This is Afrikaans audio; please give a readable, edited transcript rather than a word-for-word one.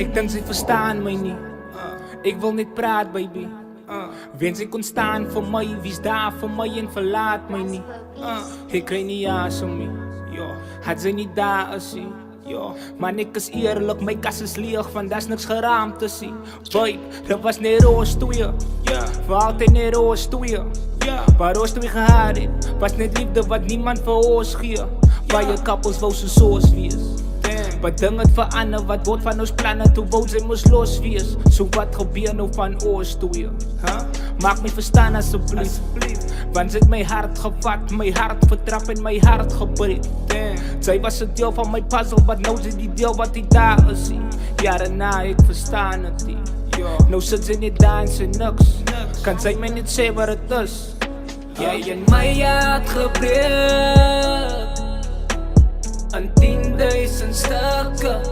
Ek dink sy verstaan my nie. Ek wil net praat, baby. Wens ek kon staan vir my, wie's daar vir my en verlaat my nie. Ek kry nie jaas om nie. Had sy nie daar is nie. Man, ek is eerlik, my kas is leeg, van daar's niks geraam te sien. Babe, dit was net roos 2. Vir altyd net roos 2. Waar roos 2 gehad het, was net liefde wat niemand vir ons gee. Baie couples wou soos wees. Maar ding het verander, wat word van ons planne, toe wou sy moes los wees. So wat gebeur nou van ons 2? Maak my verstaan asseblief, want sy het my hart gevat, my hart vertrap en my hart gebreek. Sy was 'n deel van my puzzle, wat nou is die deel wat hy daar is. Jare na, ek verstaan het nie. Nou sit sy net daar en sy niks. Kan sy my net sê wat het is? Jy en my hart gebreek in 10.000 stukke.